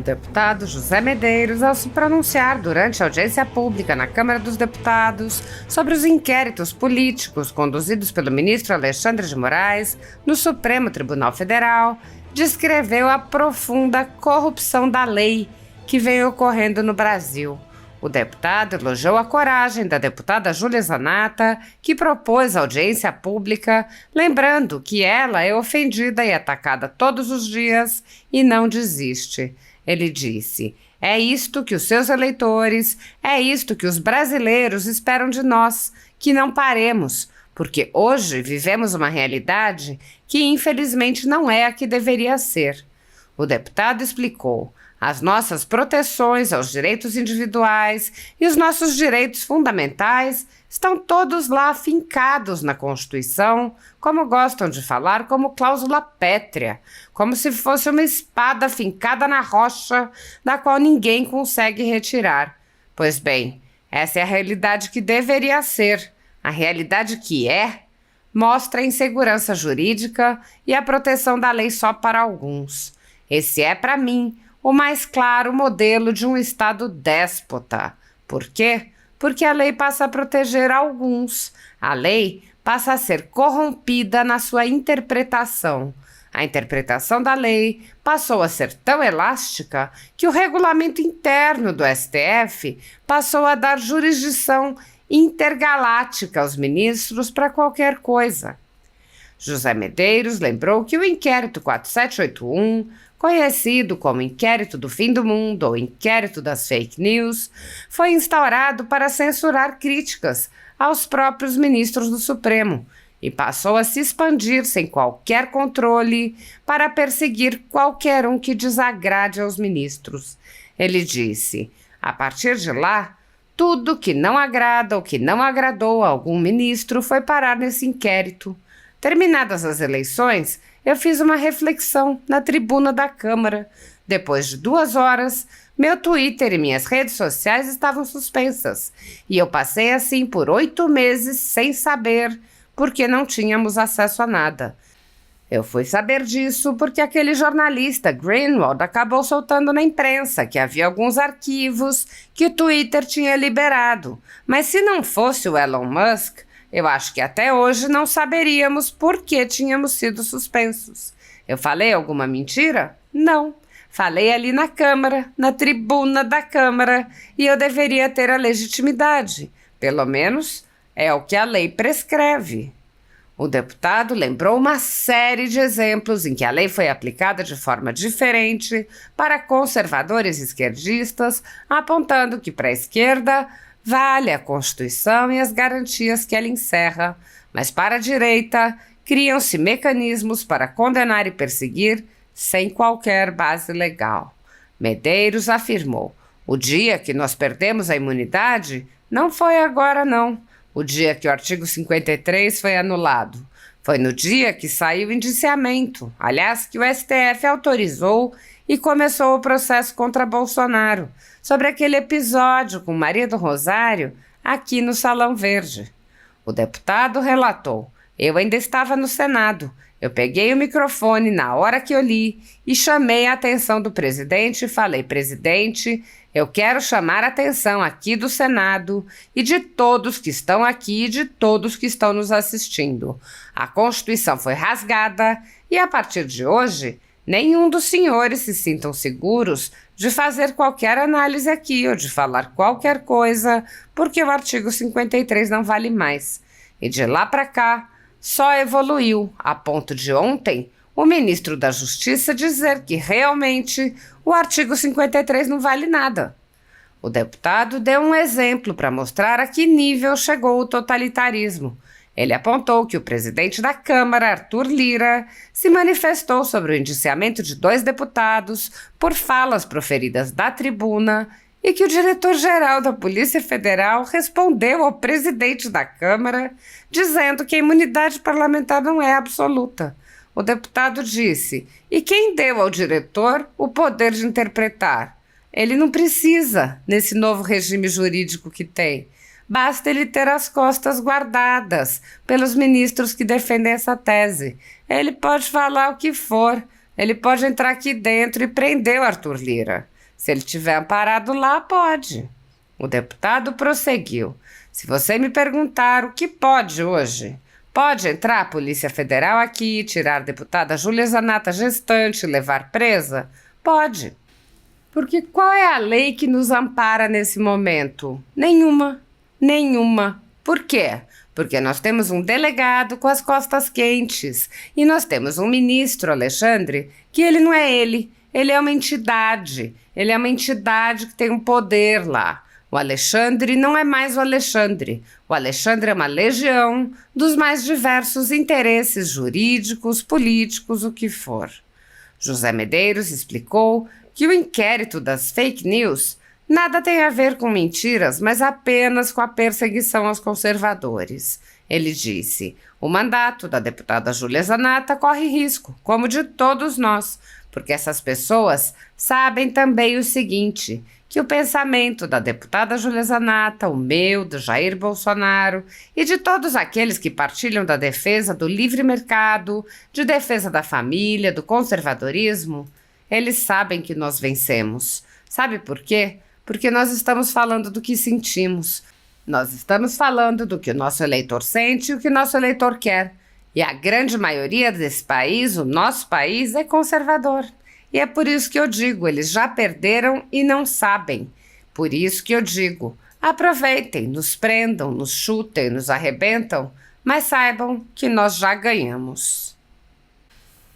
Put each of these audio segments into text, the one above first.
O deputado José Medeiros, ao se pronunciar durante a audiência pública na Câmara dos Deputados sobre os inquéritos políticos conduzidos pelo ministro Alexandre de Moraes no Supremo Tribunal Federal, descreveu a profunda corrupção da lei que vem ocorrendo no Brasil. O deputado elogiou a coragem da deputada Júlia Zanatta, que propôs a audiência pública, lembrando que ela é ofendida e atacada todos os dias e não desiste. Ele disse: "É isto que os seus eleitores, é isto que os brasileiros esperam de nós, que não paremos, porque hoje vivemos uma realidade que infelizmente não é a que deveria ser." O deputado explicou: "As nossas proteções aos direitos individuais e os nossos direitos fundamentais estão todos lá fincados na Constituição, como gostam de falar, como cláusula pétrea, como se fosse uma espada fincada na rocha, da qual ninguém consegue retirar. Pois bem, essa é a realidade que deveria ser. A realidade que é, mostra a insegurança jurídica e a proteção da lei só para alguns. Esse é, para mim, o mais claro modelo de um Estado déspota. Por quê? Porque a lei passa a proteger alguns. A lei passa a ser corrompida na sua interpretação. A interpretação da lei passou a ser tão elástica que o regulamento interno do STF passou a dar jurisdição intergaláctica aos ministros para qualquer coisa." José Medeiros lembrou que o inquérito 4781, conhecido como Inquérito do Fim do Mundo ou Inquérito das Fake News, foi instaurado para censurar críticas aos próprios ministros do Supremo e passou a se expandir sem qualquer controle para perseguir qualquer um que desagrade aos ministros. Ele disse: "A partir de lá, tudo que não agrada ou que não agradou a algum ministro foi parar nesse inquérito. Terminadas as eleições, eu fiz uma reflexão na tribuna da Câmara. Depois de 2 horas, meu Twitter e minhas redes sociais estavam suspensas. E eu passei assim por 8 meses sem saber, porque não tínhamos acesso a nada. Eu fui saber disso porque aquele jornalista Greenwald acabou soltando na imprensa que havia alguns arquivos que o Twitter tinha liberado. Mas se não fosse o Elon Musk, eu acho que até hoje não saberíamos por que tínhamos sido suspensos. Eu falei alguma mentira? Não. Falei ali na Câmara, na tribuna da Câmara, e eu deveria ter a legitimidade. Pelo menos é o que a lei prescreve." O deputado lembrou uma série de exemplos em que a lei foi aplicada de forma diferente para conservadores e esquerdistas, apontando que para a esquerda vale a Constituição e as garantias que ela encerra, mas para a direita criam-se mecanismos para condenar e perseguir sem qualquer base legal. Medeiros afirmou: "O dia que nós perdemos a imunidade não foi agora não. O dia que o artigo 53 foi anulado. Foi no dia que saiu o indiciamento, aliás, que o STF autorizou e começou o processo contra Bolsonaro, sobre aquele episódio com Maria do Rosário aqui no Salão Verde." O deputado relatou: "Eu ainda estava no Senado. Eu peguei o microfone na hora que eu li e chamei a atenção do presidente e falei: presidente, eu quero chamar a atenção aqui do Senado e de todos que estão aqui e de todos que estão nos assistindo. A Constituição foi rasgada e, a partir de hoje, nenhum dos senhores se sintam seguros de fazer qualquer análise aqui ou de falar qualquer coisa, porque o artigo 53 não vale mais. E de lá para cá, só evoluiu, a ponto de ontem o ministro da Justiça dizer que realmente o artigo 53 não vale nada." O deputado deu um exemplo para mostrar a que nível chegou o totalitarismo. Ele apontou que o presidente da Câmara, Arthur Lira, se manifestou sobre o indiciamento de 2 deputados por falas proferidas da tribuna e que o diretor-geral da Polícia Federal respondeu ao presidente da Câmara dizendo que a imunidade parlamentar não é absoluta. O deputado disse: "E quem deu ao diretor o poder de interpretar? Ele não precisa, nesse novo regime jurídico que tem. Basta ele ter as costas guardadas pelos ministros que defendem essa tese. Ele pode falar o que for, ele pode entrar aqui dentro e prender o Arthur Lira." Se ele tiver amparado lá, pode. O deputado prosseguiu. Se você me perguntar o que pode hoje, pode entrar a Polícia Federal aqui, tirar a deputada Júlia Zanatta gestante e levar presa? Pode. Porque qual é a lei que nos ampara nesse momento? Nenhuma. Nenhuma. Por quê? Porque nós temos um delegado com as costas quentes e nós temos um ministro, Alexandre, que ele não é ele é uma entidade. Ele é uma entidade que tem um poder lá. O Alexandre não é mais o Alexandre. O Alexandre é uma legião dos mais diversos interesses jurídicos, políticos, o que for. José Medeiros explicou que o inquérito das fake news nada tem a ver com mentiras, mas apenas com a perseguição aos conservadores. Ele disse: o mandato da deputada Júlia Zanatta corre risco, como de todos nós, porque essas pessoas sabem também o seguinte, que o pensamento da deputada Júlia Zanatta, o meu, do Jair Bolsonaro e de todos aqueles que partilham da defesa do livre mercado, de defesa da família, do conservadorismo, eles sabem que nós vencemos. Sabe por quê? Porque nós estamos falando do que sentimos. Nós estamos falando do que o nosso eleitor sente e o que o nosso eleitor quer. E a grande maioria desse país, o nosso país, é conservador. E é por isso que eu digo, eles já perderam e não sabem. Por isso que eu digo, aproveitem, nos prendam, nos chutem, nos arrebentam, mas saibam que nós já ganhamos.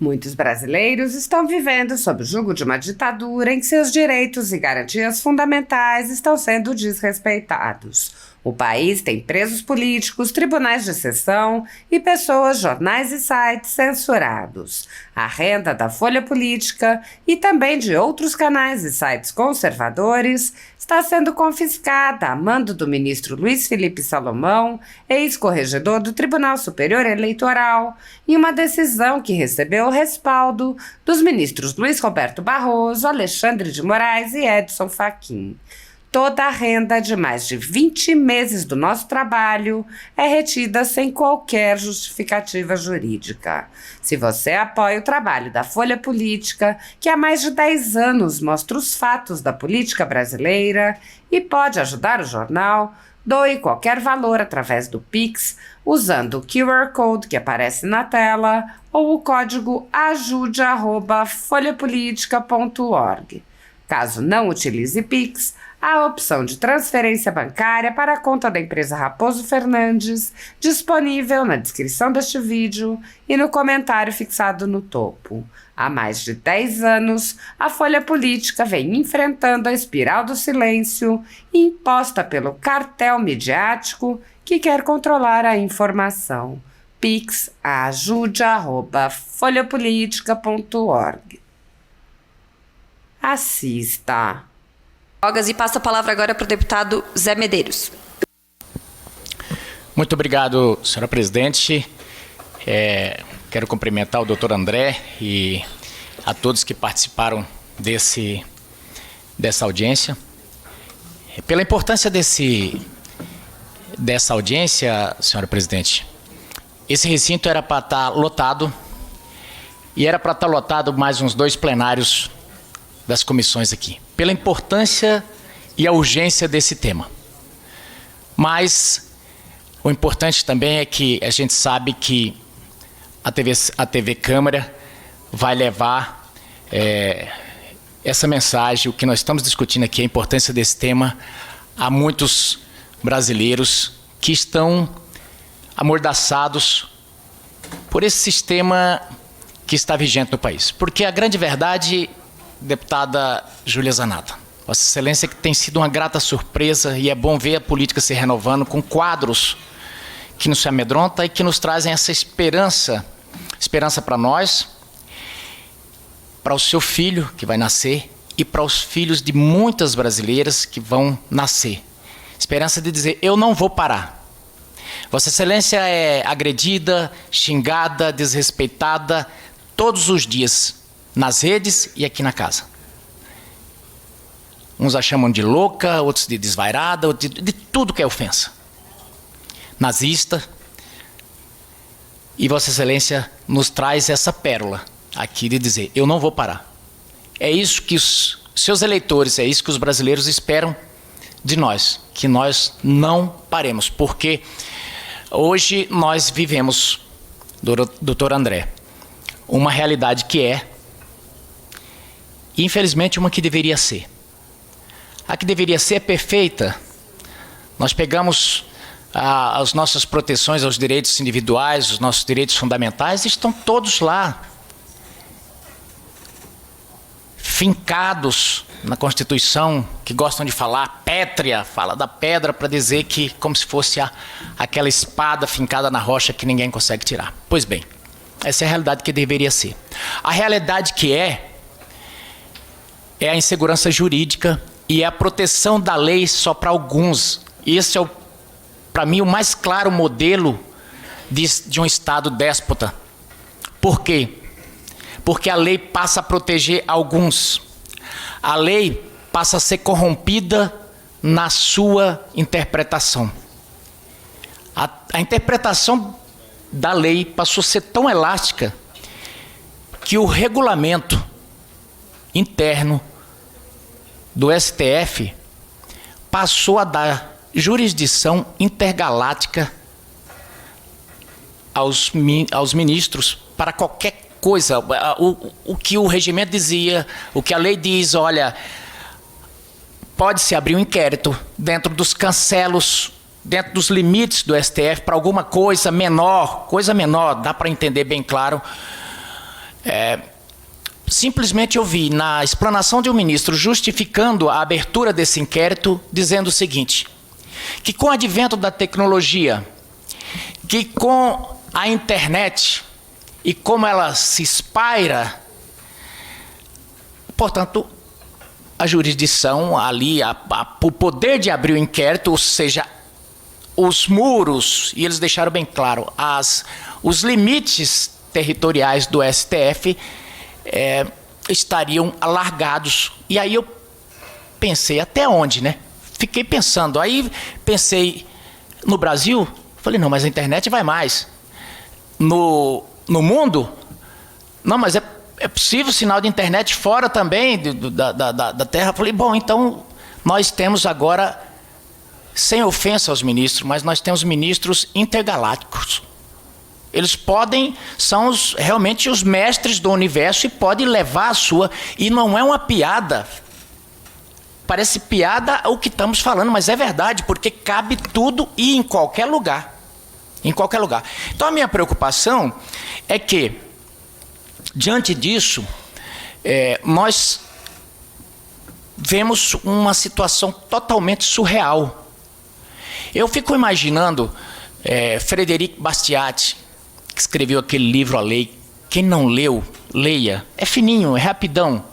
Muitos brasileiros estão vivendo sob o jugo de uma ditadura em que seus direitos e garantias fundamentais estão sendo desrespeitados. O país tem presos políticos, tribunais de exceção e pessoas, jornais e sites censurados. A renda da Folha Política e também de outros canais e sites conservadores está sendo confiscada a mando do ministro Luiz Felipe Salomão, ex-corregedor do Tribunal Superior Eleitoral, em uma decisão que recebeu o respaldo dos ministros Luiz Roberto Barroso, Alexandre de Moraes e Edson Fachin. Toda a renda de mais de 20 meses do nosso trabalho é retida sem qualquer justificativa jurídica. Se você apoia o trabalho da Folha Política, que há mais de 10 anos mostra os fatos da política brasileira e pode ajudar o jornal, doe qualquer valor através do Pix, usando o QR Code que aparece na tela ou o código ajude@folhapolitica.org. Caso não utilize Pix, há a opção de transferência bancária para a conta da empresa Raposo Fernandes, disponível na descrição deste vídeo e no comentário fixado no topo. Há mais de 10 anos, a Folha Política vem enfrentando a espiral do silêncio imposta pelo cartel midiático que quer controlar a informação. Pix ajude@folhapolitica.org. Assista. E passa a palavra agora para o deputado Zé Medeiros. Muito obrigado, senhora presidente. Quero cumprimentar o doutor André e a todos que participaram dessa audiência. Pela importância dessa audiência, senhora presidente, esse recinto era para estar lotado e era para estar lotado mais uns 2 plenários das comissões aqui, pela importância e a urgência desse tema. Mas o importante também é que a gente sabe que a TV Câmara vai levar essa mensagem, o que nós estamos discutindo aqui, a importância desse tema, a muitos brasileiros que estão amordaçados por esse sistema que está vigente no país. Porque a grande verdade, deputada Júlia Zanatta, Vossa Excelência, que tem sido uma grata surpresa e é bom ver a política se renovando com quadros que nos amedrontam e que nos trazem essa esperança para nós, para o seu filho que vai nascer e para os filhos de muitas brasileiras que vão nascer. Esperança de dizer, eu não vou parar. Vossa Excelência é agredida, xingada, desrespeitada todos os dias, nas redes e aqui na casa. Uns a chamam de louca, outros de desvairada, outros de tudo que é ofensa. Nazista. E Vossa Excelência nos traz essa pérola aqui de dizer, eu não vou parar. É isso que seus eleitores, é isso que os brasileiros esperam de nós, que nós não paremos, porque hoje nós vivemos, doutor André, uma realidade que é, infelizmente, uma que deveria ser. A que deveria ser perfeita. Nós pegamos as nossas proteções aos direitos individuais, os nossos direitos fundamentais, estão todos lá, fincados na Constituição, que gostam de falar pétrea, fala da pedra para dizer que como se fosse aquela espada fincada na rocha que ninguém consegue tirar. Pois bem, essa é a realidade que deveria ser. A realidade que é a insegurança jurídica e é a proteção da lei só para alguns. Esse é, para mim, o mais claro modelo de um Estado déspota. Por quê? Porque a lei passa a proteger alguns. A lei passa a ser corrompida na sua interpretação. A interpretação da lei passou a ser tão elástica que o regulamento interno do STF passou a dar jurisdição intergaláctica aos ministros para qualquer coisa. O que o regimento dizia, o que a lei diz, olha, pode-se abrir um inquérito dentro dos cancelos, dentro dos limites do STF para alguma coisa menor, dá para entender bem claro. Simplesmente eu vi na explanação de um ministro justificando a abertura desse inquérito, dizendo o seguinte, que com o advento da tecnologia, que com a internet e como ela se espalha, portanto, a jurisdição ali, o poder de abrir o inquérito, ou seja, os muros, e eles deixaram bem claro, os limites territoriais do STF estariam alargados. E aí eu pensei, até onde, né? Fiquei pensando, aí pensei, no Brasil, falei, não, mas a internet vai mais. No mundo, não, mas é possível sinal de internet fora também da Terra. Falei, bom, então nós temos agora, sem ofensa aos ministros, mas nós temos ministros intergalácticos. Eles são realmente os mestres do universo e podem levar a sua, e não é uma piada. Parece piada o que estamos falando, mas é verdade, porque cabe tudo e em qualquer lugar. Em qualquer lugar. Então a minha preocupação é que, diante disso, nós vemos uma situação totalmente surreal. Eu fico imaginando Frederic Bastiat, que escreveu aquele livro A Lei. Quem não leu, leia. É fininho, é rapidão.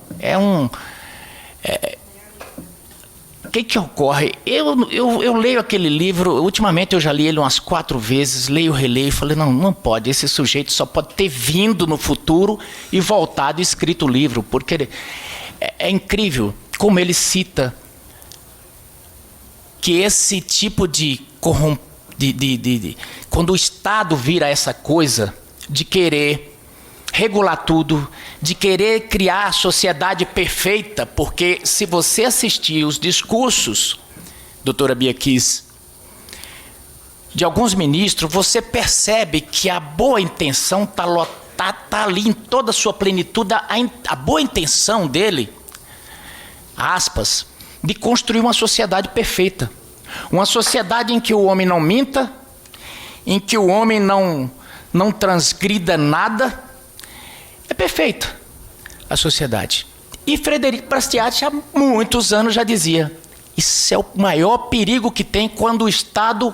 O que ocorre? Eu leio aquele livro, ultimamente eu já li ele umas 4 vezes, leio, releio, e falei, não pode, esse sujeito só pode ter vindo no futuro e voltado e escrito o livro, porque é incrível como ele cita que esse tipo quando o Estado vira essa coisa de querer regular tudo, de querer criar a sociedade perfeita, porque se você assistir os discursos, doutora Bia Kiss, de alguns ministros, você percebe que a boa intenção está ali em toda a sua plenitude, a boa intenção dele, aspas, de construir uma sociedade perfeita. Uma sociedade em que o homem não minta, em que o homem não transgrida nada. É perfeita a sociedade. E Frederic Bastiat há muitos anos já dizia, isso é o maior perigo que tem quando o Estado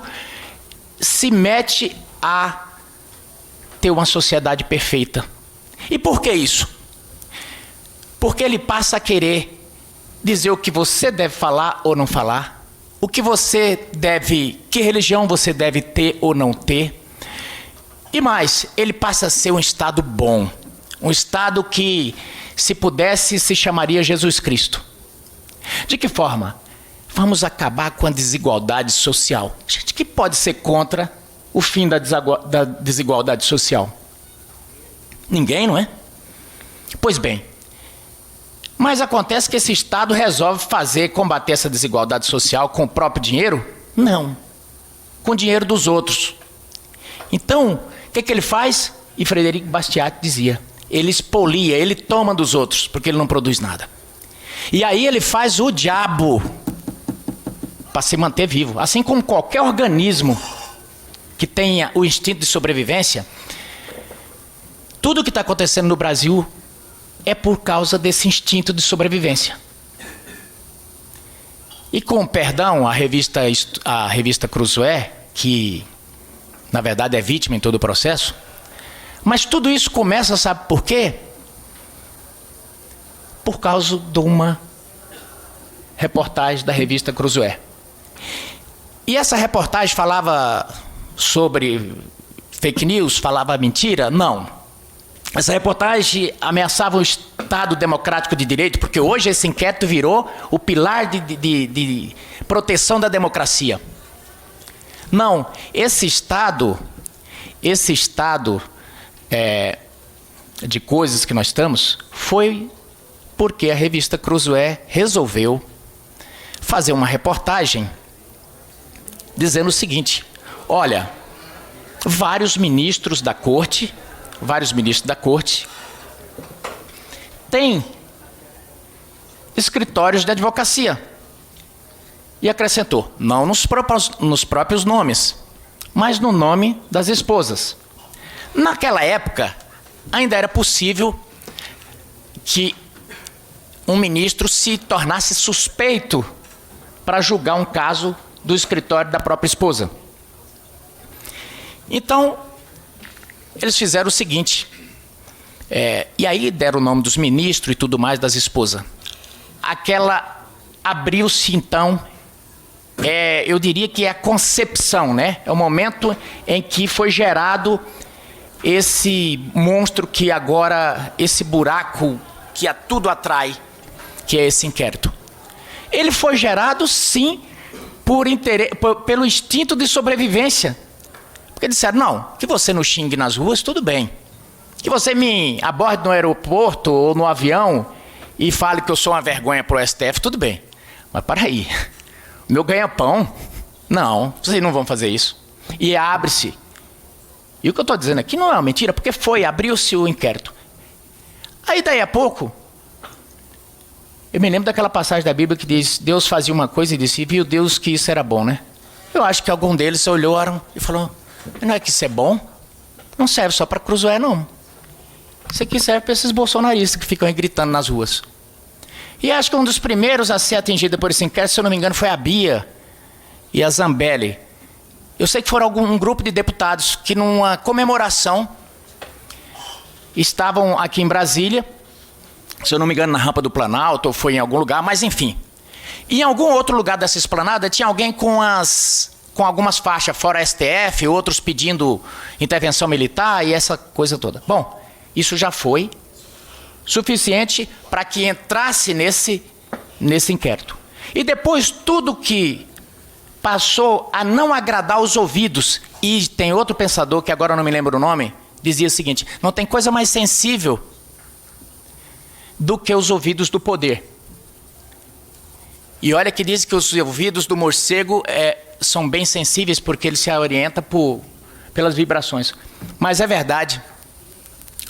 se mete a ter uma sociedade perfeita. E por que isso? Porque ele passa a querer dizer o que você deve falar ou não falar, que religião você deve ter ou não ter. E mais, ele passa a ser um Estado bom. Um Estado que, se pudesse, se chamaria Jesus Cristo. De que forma? Vamos acabar com a desigualdade social. Gente, que pode ser contra o fim da desigualdade social? Ninguém, não é? Pois bem, Mas acontece que esse Estado resolve combater essa desigualdade social com o próprio dinheiro? Não. Com o dinheiro dos outros. Então, o que ele faz? E Frederico Bastiat dizia, ele expolia, ele toma dos outros, porque ele não produz nada. E aí ele faz o diabo para se manter vivo. Assim como qualquer organismo que tenha o instinto de sobrevivência, tudo o que está acontecendo no Brasil é por causa desse instinto de sobrevivência. E com perdão, a revista Cruzoé, que na verdade é vítima em todo o processo, mas tudo isso começa, sabe por quê? Por causa de uma reportagem da revista Cruzoé. E essa reportagem falava sobre fake news, falava mentira? Não. Essa reportagem ameaçava o Estado democrático de direito, porque hoje esse inquérito virou o pilar de proteção da democracia. Não, esse Estado de coisas que nós estamos, foi porque a revista Cruzoé resolveu fazer uma reportagem dizendo o seguinte, olha, vários ministros da corte têm escritórios de advocacia. E acrescentou, não nos próprios nomes, mas no nome das esposas. Naquela época, ainda era possível que um ministro se tornasse suspeito para julgar um caso do escritório da própria esposa. Então, eles fizeram o seguinte, e aí deram o nome dos ministros e tudo mais das esposas. Abriu-se então, eu diria que é a concepção, né? É o momento em que foi gerado esse monstro que agora, esse buraco que a tudo atrai, que é esse inquérito. Ele foi gerado, sim, pelo instinto de sobrevivência. Porque disseram, não, que você não xingue nas ruas, tudo bem. Que você me aborde no aeroporto ou no avião e fale que eu sou uma vergonha para o STF, tudo bem. Mas para aí, meu ganha-pão, não, vocês não vão fazer isso. E abre-se. E o que eu estou dizendo aqui não é uma mentira, porque abriu-se o inquérito. Aí daí a pouco, eu me lembro daquela passagem da Bíblia que diz, Deus fazia uma coisa e disse, viu Deus que isso era bom, né? Eu acho que algum deles olharam e falou, não é que isso é bom? Não serve só para Cruzoé, não. Isso aqui serve para esses bolsonaristas que ficam aí gritando nas ruas. E acho que um dos primeiros a ser atingido por esse inquérito, se eu não me engano, foi a Bia e a Zambelli. Eu sei que foram um grupo de deputados que numa comemoração estavam aqui em Brasília, se eu não me engano na rampa do Planalto, ou foi em algum lugar, mas enfim. E em algum outro lugar dessa esplanada tinha alguém com algumas faixas, fora STF, outros pedindo intervenção militar e essa coisa toda. Bom, isso já foi suficiente para que entrasse nesse inquérito. E depois tudo que passou a não agradar os ouvidos, e tem outro pensador, que agora eu não me lembro o nome, dizia o seguinte, não tem coisa mais sensível do que os ouvidos do poder. E olha que diz que os ouvidos do morcego são bem sensíveis porque ele se orienta pelas vibrações. Mas é verdade.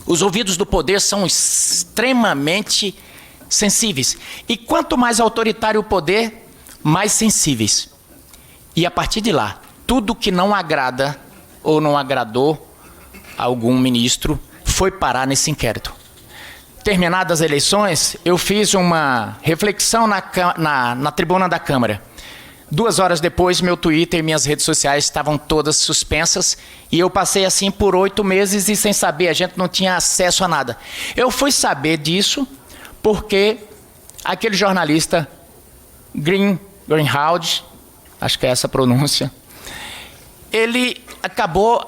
Os ouvidos do poder são extremamente sensíveis. E quanto mais autoritário o poder, mais sensíveis. E a partir de lá, tudo que não agrada ou não agradou a algum ministro foi parar nesse inquérito. Terminadas as eleições, eu fiz uma reflexão na tribuna da Câmara. 2 horas depois, meu Twitter e minhas redes sociais estavam todas suspensas e eu passei assim por 8 meses e sem saber, a gente não tinha acesso a nada. Eu fui saber disso porque aquele jornalista Greenhalgh, acho que é essa a pronúncia, ele acabou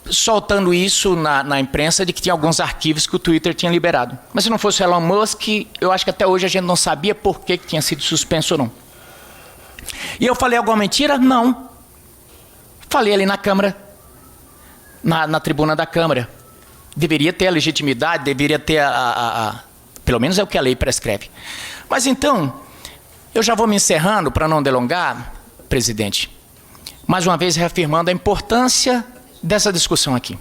soltando isso na imprensa de que tinha alguns arquivos que o Twitter tinha liberado. Mas se não fosse o Elon Musk, eu acho que até hoje a gente não sabia por que tinha sido suspenso ou não. E eu falei alguma mentira? Não. Falei ali na Câmara, na tribuna da Câmara. Deveria ter a legitimidade, deveria ter Pelo menos é o que a lei prescreve. Mas então, eu já vou me encerrando para não delongar, presidente. Mais uma vez reafirmando a importância dessa discussão aqui.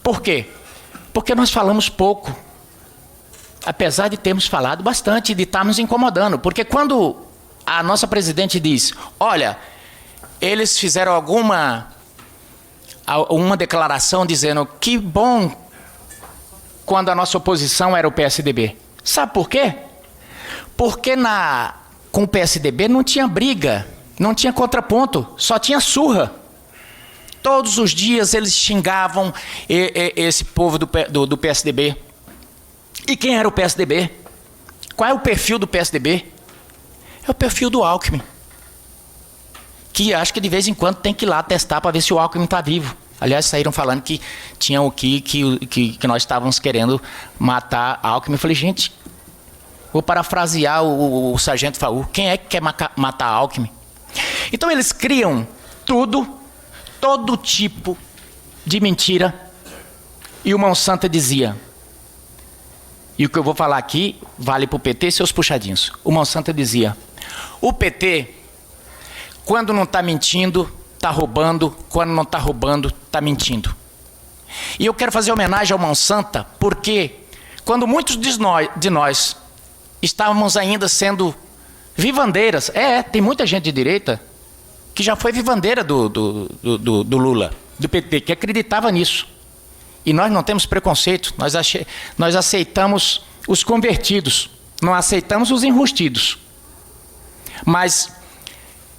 Por quê? Porque nós falamos pouco. Apesar de termos falado bastante, de estarmos incomodando. Porque quando a nossa presidente diz, olha, eles fizeram uma declaração dizendo que bom quando a nossa oposição era o PSDB. Sabe por quê? Porque com o PSDB não tinha briga, não tinha contraponto, só tinha surra. Todos os dias eles xingavam esse povo do PSDB. E quem era o PSDB? Qual é o perfil do PSDB? É o perfil do Alckmin. Que acho que de vez em quando tem que ir lá testar para ver se o Alckmin está vivo. Aliás, saíram falando que tinham que nós estávamos querendo matar Alckmin. Eu falei, gente, vou parafrasear o sargento Faur, quem é que quer matar Alckmin? Então eles criam todo tipo de mentira. E o Monsanto dizia, e o que eu vou falar aqui vale para o PT e seus puxadinhos. O Monsanto dizia, o PT, quando não está mentindo, está roubando, quando não está roubando, está mentindo. E eu quero fazer homenagem ao Monsanto, porque quando muitos de nós estávamos ainda sendo vivandeiras, tem muita gente de direita que já foi vivandeira do Lula, do PT, que acreditava nisso. E nós não temos preconceito, nós aceitamos os convertidos, não aceitamos os enrustidos. Mas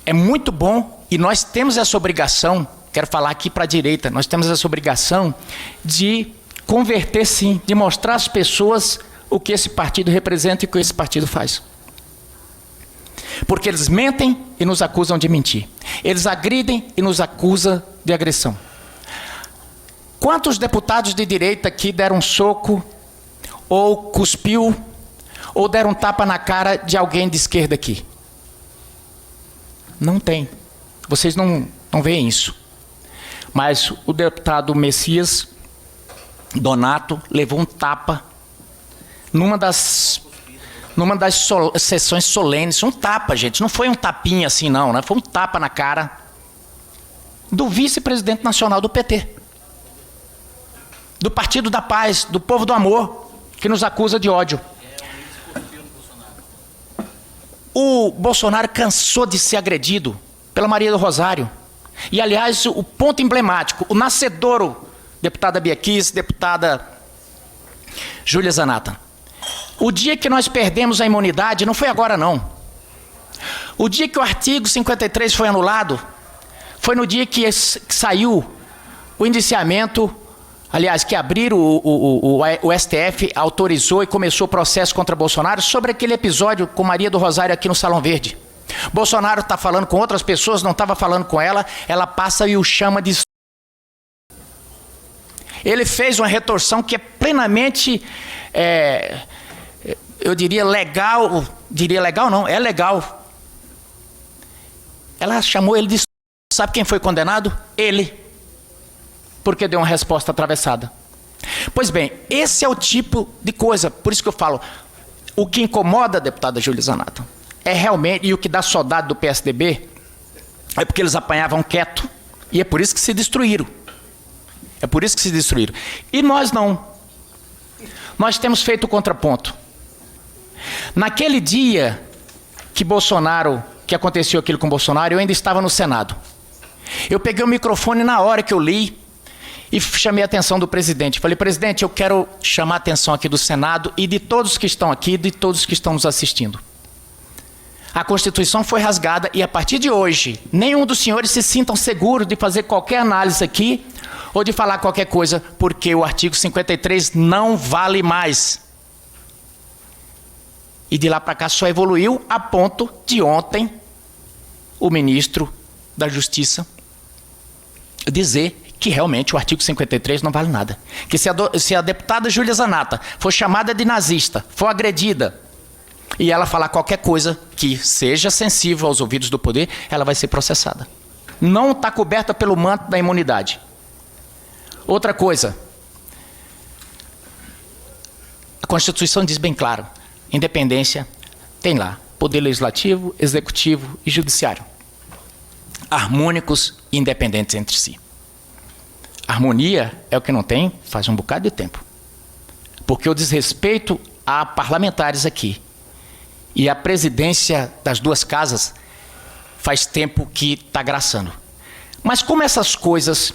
é muito bom e nós temos essa obrigação, quero falar aqui para a direita, nós temos essa obrigação de converter sim, de mostrar às pessoas o que esse partido representa e o que esse partido faz. Porque eles mentem e nos acusam de mentir. Eles agridem e nos acusam de agressão. Quantos deputados de direita aqui deram um soco, ou cuspiu, ou deram um tapa na cara de alguém de esquerda aqui? Não tem. Vocês não veem isso. Mas o deputado Messias Donato levou um tapa numa das sessões solenes. Um tapa, gente. Não foi um tapinha assim, não, né? Foi um tapa na cara do vice-presidente nacional do PT. Do Partido da Paz, do Povo do Amor, que nos acusa de ódio. O Bolsonaro cansou de ser agredido pela Maria do Rosário. E, aliás, o ponto emblemático, o nascedouro, deputada Bia Kicis, deputada Júlia Zanata. O dia que nós perdemos a imunidade, não foi agora, não. O dia que o artigo 53 foi anulado, foi no dia que saiu o indiciamento. Aliás, que abriram o STF, autorizou e começou o processo contra Bolsonaro sobre aquele episódio com Maria do Rosário aqui no Salão Verde. Bolsonaro está falando com outras pessoas, não estava falando com ela, ela passa e o chama de... Ele fez uma retorção que é plenamente, eu diria legal, é legal. Ela chamou ele de... Sabe quem foi condenado? Ele. Porque deu uma resposta atravessada. Pois bem, esse é o tipo de coisa, por isso que eu falo, o que incomoda a deputada Júlia Zanata é realmente, e o que dá saudade do PSDB, é porque eles apanhavam quieto, e é por isso que se destruíram. É por isso que se destruíram. E nós não. Nós temos feito o contraponto. Naquele dia que aconteceu aquilo com Bolsonaro, eu ainda estava no Senado. Eu peguei o microfone na hora que eu li, e chamei a atenção do presidente. Falei, presidente, eu quero chamar a atenção aqui do Senado e de todos que estão aqui, de todos que estão nos assistindo. A Constituição foi rasgada e, a partir de hoje, nenhum dos senhores se sintam seguros de fazer qualquer análise aqui ou de falar qualquer coisa, porque o artigo 53 não vale mais. E de lá para cá só evoluiu a ponto de ontem o ministro da Justiça dizer que realmente o artigo 53 não vale nada. Que se a deputada Júlia Zanata for chamada de nazista, for agredida, e ela falar qualquer coisa que seja sensível aos ouvidos do poder, ela vai ser processada. Não está coberta pelo manto da imunidade. Outra coisa. A Constituição diz bem claro, independência tem lá, poder legislativo, executivo e judiciário, harmônicos e independentes entre si. Harmonia é o que não tem faz um bocado de tempo. Porque o desrespeito a parlamentares aqui e a presidência das duas casas faz tempo que está graçando. Mas como essas coisas,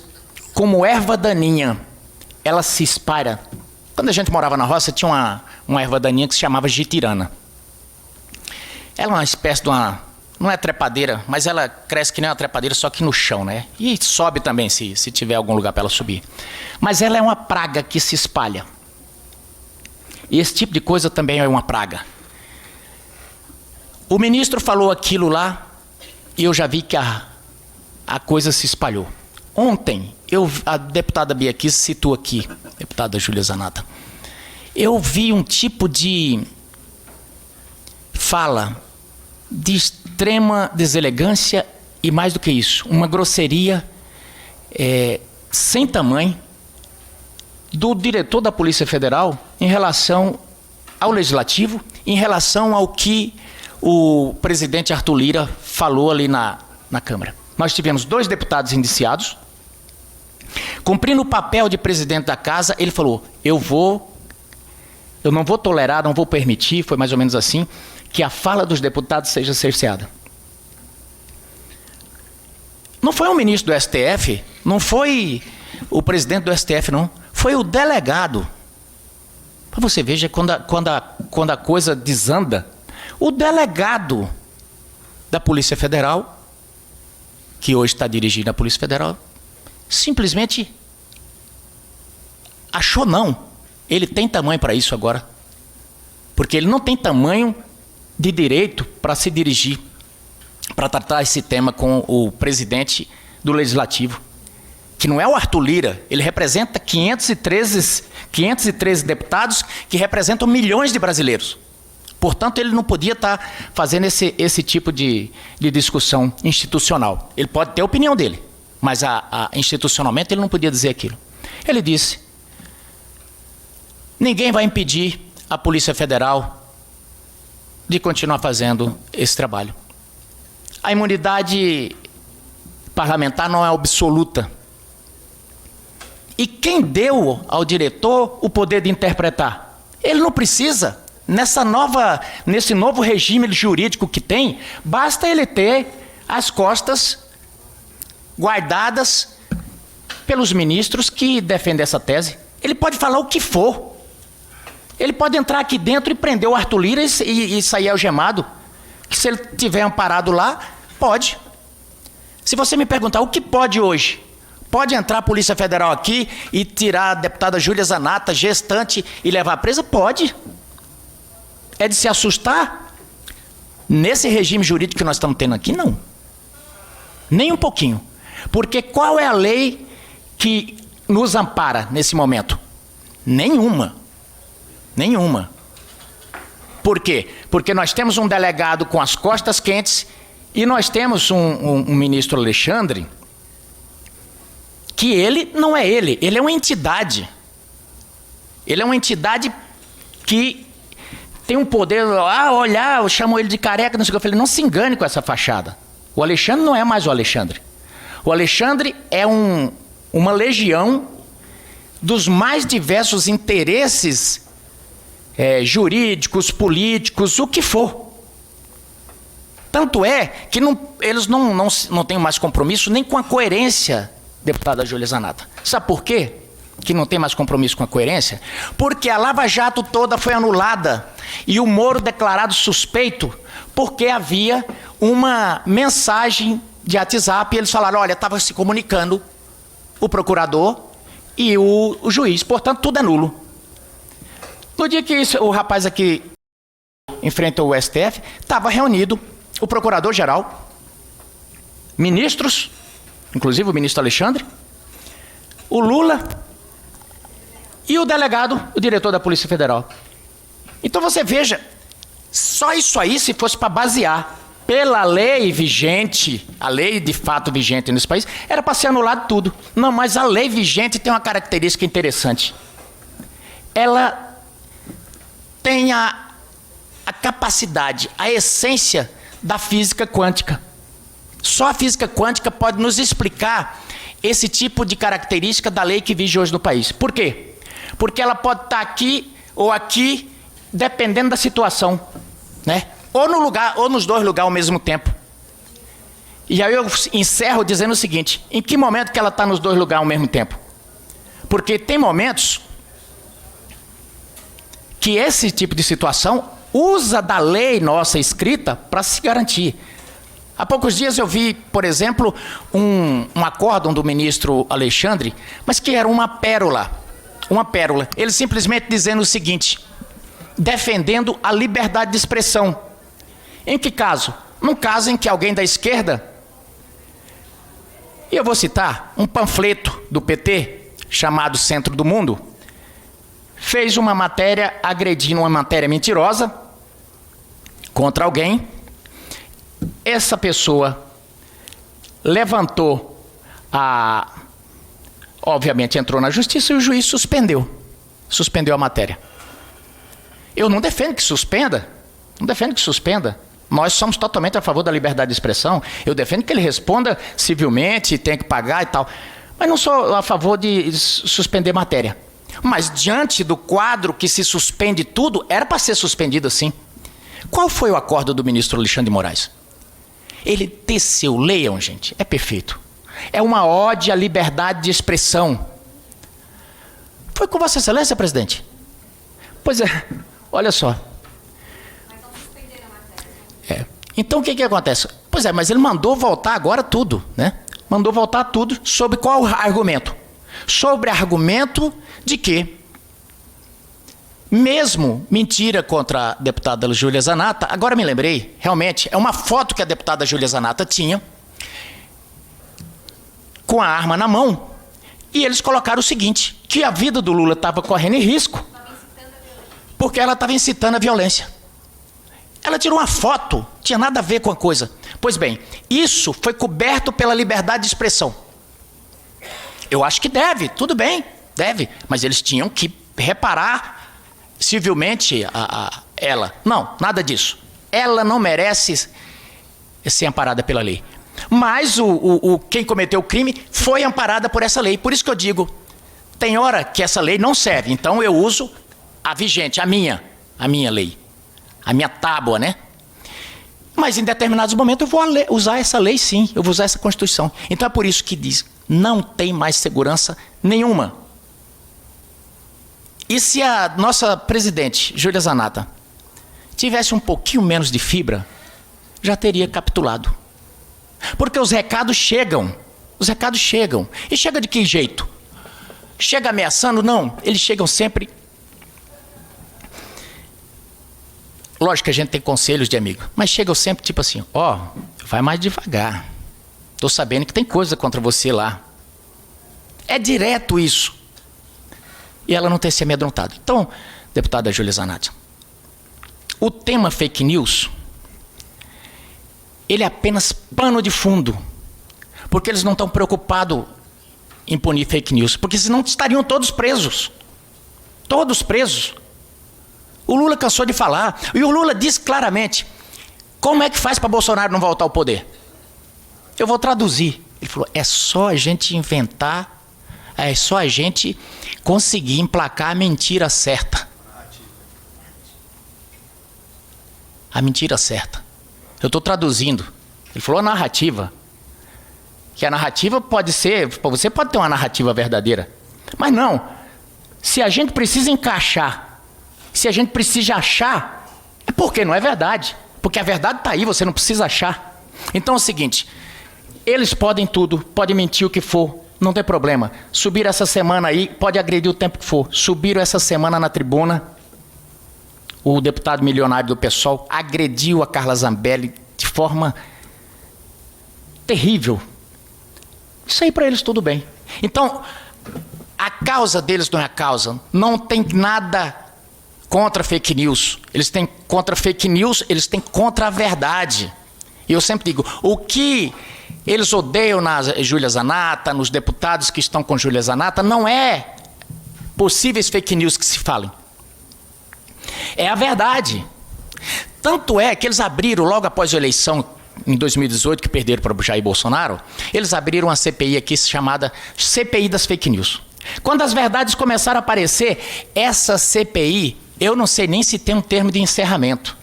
como erva daninha, ela se espalha. Quando a gente morava na roça, tinha uma erva daninha que se chamava jitirana. Ela é uma espécie de uma... Não é trepadeira, mas ela cresce que nem uma trepadeira, só que no chão, né? E sobe também, se tiver algum lugar para ela subir. Mas ela é uma praga que se espalha. E esse tipo de coisa também é uma praga. O ministro falou aquilo lá, e eu já vi que a coisa se espalhou. Ontem, a deputada Bia Kicis citou aqui, deputada Júlia Zanata, eu vi um tipo de fala de extrema deselegância e, mais do que isso, uma grosseria sem tamanho do diretor da Polícia Federal em relação ao Legislativo, em relação ao que o presidente Arthur Lira falou ali na Câmara. Nós tivemos 2 deputados indiciados. Cumprindo o papel de presidente da casa, ele falou, eu não vou tolerar, não vou permitir, foi mais ou menos assim, que a fala dos deputados seja cerceada. Não foi o ministro do STF, não foi o presidente do STF, não. Foi o delegado. Para você veja quando a coisa desanda. O delegado da Polícia Federal, que hoje está dirigindo a Polícia Federal, simplesmente achou não. Ele tem tamanho para isso agora. Porque ele não tem tamanho de direito para se dirigir, para tratar esse tema com o presidente do Legislativo, que não é o Arthur Lira, ele representa 513 deputados que representam milhões de brasileiros. Portanto, ele não podia estar fazendo esse tipo de discussão institucional. Ele pode ter a opinião dele, mas institucionalmente ele não podia dizer aquilo. Ele disse, ninguém vai impedir a Polícia Federal de continuar fazendo esse trabalho. A imunidade parlamentar não é absoluta. E quem deu ao diretor o poder de interpretar? Ele não precisa. Nesse novo regime jurídico que tem, basta ele ter as costas guardadas pelos ministros que defendem essa tese. Ele pode falar o que for. Ele pode entrar aqui dentro e prender o Arthur Lira e sair algemado. Que se ele tiver amparado lá, pode. Se você me perguntar o que pode hoje, pode entrar a Polícia Federal aqui e tirar a deputada Júlia Zanata, gestante, e levar presa? Pode. É de se assustar? Nesse regime jurídico que nós estamos tendo aqui, não. Nem um pouquinho. Porque qual é a lei que nos ampara nesse momento? Nenhuma. Nenhuma. Por quê? Porque nós temos um delegado com as costas quentes e nós temos um ministro Alexandre que ele não é ele é uma entidade. Ele é uma entidade que tem um poder, olhar, eu chamo ele de careca, não sei o que. Eu falei, não se engane com essa fachada. O Alexandre não é mais o Alexandre. O Alexandre é uma legião dos mais diversos interesses jurídicos, políticos, o que for. Tanto é que eles não têm mais compromisso nem com a coerência, deputada Júlia Zanata. Sabe por quê que não tem mais compromisso com a coerência? Porque a Lava Jato toda foi anulada e o Moro declarado suspeito porque havia uma mensagem de WhatsApp e eles falaram, olha, estava se comunicando o procurador e o juiz, portanto tudo é nulo. No dia que o rapaz aqui enfrentou o STF, estava reunido o procurador-geral, ministros, inclusive o ministro Alexandre, o Lula e o delegado, o diretor da Polícia Federal. Então você veja, só isso aí, se fosse para basear pela lei vigente, a lei de fato vigente nesse país, era para ser anulado tudo. Não, mas a lei vigente tem uma característica interessante. Ela tem a capacidade, a essência da física quântica. Só a física quântica pode nos explicar esse tipo de característica da lei que vige hoje no país. Por quê? Porque ela pode estar aqui ou aqui, dependendo da situação, né? Ou no lugar, ou nos dois lugares ao mesmo tempo. E aí eu encerro dizendo o seguinte: em que momento que ela está nos dois lugares ao mesmo tempo? Porque tem momentos que esse tipo de situação usa da lei nossa escrita para se garantir. Há poucos dias eu vi, por exemplo, um acórdão do ministro Alexandre, mas que era uma pérola. Uma pérola. Ele simplesmente dizendo o seguinte: defendendo a liberdade de expressão. Em que caso? Num caso em que alguém da esquerda, e eu vou citar um panfleto do PT, chamado Centro do Mundo, fez uma matéria agredindo uma matéria mentirosa contra alguém. Essa pessoa levantou obviamente entrou na justiça e o juiz suspendeu a matéria. Eu não defendo que suspenda, Nós somos totalmente a favor da liberdade de expressão. Eu defendo que ele responda civilmente, tem que pagar e tal. Mas não sou a favor de suspender matéria. Mas diante do quadro que se suspende tudo, era para ser suspendido assim. Qual foi o acordo do ministro Alexandre de Moraes? Ele teceu, leiam, gente, é perfeito. É uma ode à liberdade de expressão. Foi com Vossa Excelência, presidente? Pois é, olha só. Então o que acontece? Pois é, mas ele mandou voltar agora tudo, né? Mandou voltar tudo sobre qual argumento? Sobre argumento de que, mesmo mentira contra a deputada Júlia Zanatta, agora me lembrei, realmente, é uma foto que a deputada Júlia Zanatta tinha, com a arma na mão, e eles colocaram o seguinte, que a vida do Lula estava correndo em risco, porque ela estava incitando a violência. Ela tirou uma foto, tinha nada a ver com a coisa. Pois bem, isso foi coberto pela liberdade de expressão. Eu acho que deve, tudo bem, deve. Mas eles tinham que reparar civilmente ela. Não, nada disso. Ela não merece ser amparada pela lei. Mas quem cometeu o crime foi amparada por essa lei. Por isso que eu digo, tem hora que essa lei não serve. Então eu uso a vigente, a minha lei. A minha tábua, né? Mas em determinados momentos eu vou usar essa lei sim, eu vou usar essa Constituição. Então é por isso que diz, não tem mais segurança nenhuma. E se a nossa presidente, Júlia Zanatta, tivesse um pouquinho menos de fibra, já teria capitulado. Porque os recados chegam. E chega de que jeito? Chega ameaçando? Não, eles chegam sempre... Lógico que a gente tem conselhos de amigo, mas chegam sempre tipo assim, vai mais devagar. Estou sabendo que tem coisa contra você lá. É direto isso. E ela não tem se amedrontado. Então, deputada Júlia Zanatta, o tema fake news, ele é apenas pano de fundo. Porque eles não estão preocupados em punir fake news. Porque senão estariam todos presos. Todos presos. O Lula cansou de falar. E o Lula disse claramente, como é que faz para Bolsonaro não voltar ao poder? Eu vou traduzir. Ele falou, é só a gente inventar, é só a gente conseguir emplacar a mentira certa. A mentira certa. Eu estou traduzindo. Ele falou a narrativa. Que a narrativa pode ser, você pode ter uma narrativa verdadeira. Mas não. Se a gente precisa encaixar, se a gente precisa achar, é porque não é verdade. Porque a verdade está aí, você não precisa achar. Então é o seguinte, eles podem tudo, podem mentir o que for, não tem problema. Subiram essa semana aí, pode agredir o tempo que for. Subiram essa semana na tribuna, o deputado milionário do PSOL agrediu a Carla Zambelli de forma terrível. Isso aí para eles tudo bem. Então, a causa deles não é a causa, não tem nada contra fake news. Eles têm contra fake news, eles têm contra a verdade. E eu sempre digo, o que eles odeiam na Júlia Zanatta, nos deputados que estão com Júlia Zanatta, não é possíveis fake news que se falem. É a verdade. Tanto é que eles abriram, logo após a eleição, em 2018, que perderam para o Jair Bolsonaro, eles abriram uma CPI aqui chamada CPI das Fake News. Quando as verdades começaram a aparecer, essa CPI, eu não sei nem se tem um termo de encerramento.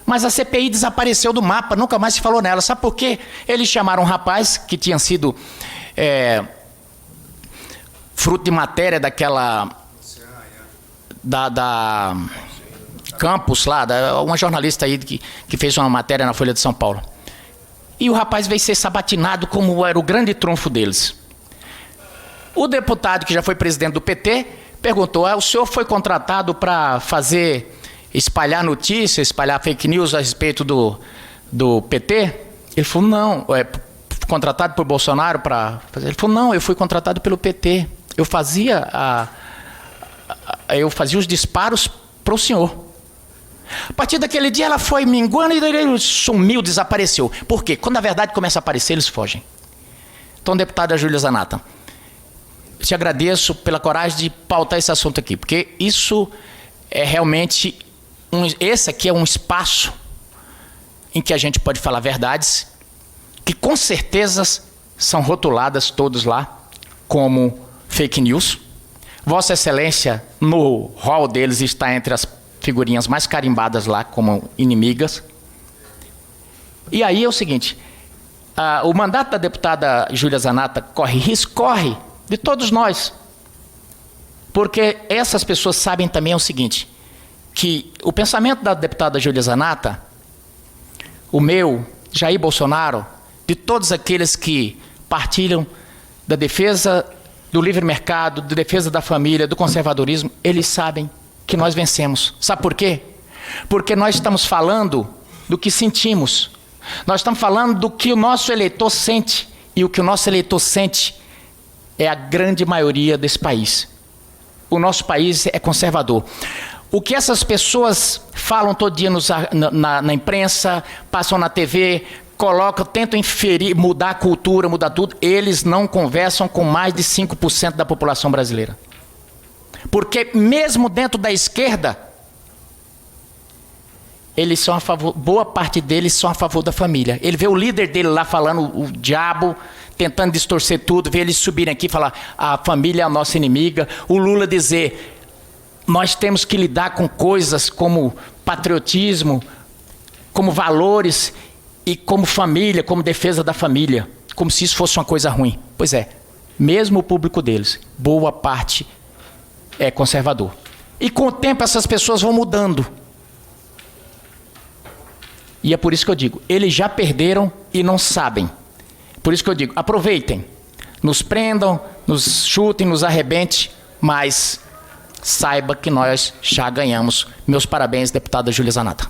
Mas a CPI desapareceu do mapa, nunca mais se falou nela. Sabe por quê? Eles chamaram um rapaz que tinha sido fruto de matéria daquela... da Campos lá, uma jornalista aí que fez uma matéria na Folha de São Paulo. E o rapaz veio ser sabatinado como era o grande trunfo deles. O deputado, que já foi presidente do PT, perguntou: o senhor foi contratado para espalhar notícias, espalhar fake news a respeito do PT? Ele falou: não. Contratado por Bolsonaro para fazer? Ele falou: não, eu fui contratado pelo PT. Eu fazia os disparos para o senhor. A partir daquele dia ela foi minguando e ele sumiu, desapareceu. Por quê? Quando a verdade começa a aparecer, eles fogem. Então, deputada Júlia Zanatta, eu te agradeço pela coragem de pautar esse assunto aqui, porque isso é realmente... esse aqui é um espaço em que a gente pode falar verdades que com certeza são rotuladas todos lá como fake news. Vossa Excelência, no rol deles, está entre as figurinhas mais carimbadas lá como inimigas. E aí é o seguinte, o mandato da deputada Júlia Zanatta corre de todos nós. Porque essas pessoas sabem também o seguinte, que o pensamento da deputada Júlia Zanatta, o meu, Jair Bolsonaro, de todos aqueles que partilham da defesa do livre mercado, da defesa da família, do conservadorismo, eles sabem que nós vencemos. Sabe por quê? Porque nós estamos falando do que sentimos. Nós estamos falando do que o nosso eleitor sente. E o que o nosso eleitor sente é a grande maioria desse país. O nosso país é conservador. O que essas pessoas falam todo dia na imprensa, passam na TV, colocam, tentam inferir, mudar a cultura, mudar tudo, eles não conversam com mais de 5% da população brasileira. Porque mesmo dentro da esquerda, eles são a favor, boa parte deles são a favor da família. Ele vê o líder dele lá falando o diabo, tentando distorcer tudo, vê eles subirem aqui e falar: a família é a nossa inimiga. O Lula dizer: nós temos que lidar com coisas como patriotismo, como valores e como família, como defesa da família, como se isso fosse uma coisa ruim. Pois é, mesmo o público deles, boa parte é conservador. E com o tempo essas pessoas vão mudando. E é por isso que eu digo, eles já perderam e não sabem. Por isso que eu digo, aproveitem, nos prendam, nos chutem, nos arrebentem, mas saiba que nós já ganhamos. Meus parabéns, deputada Júlia Zanatta.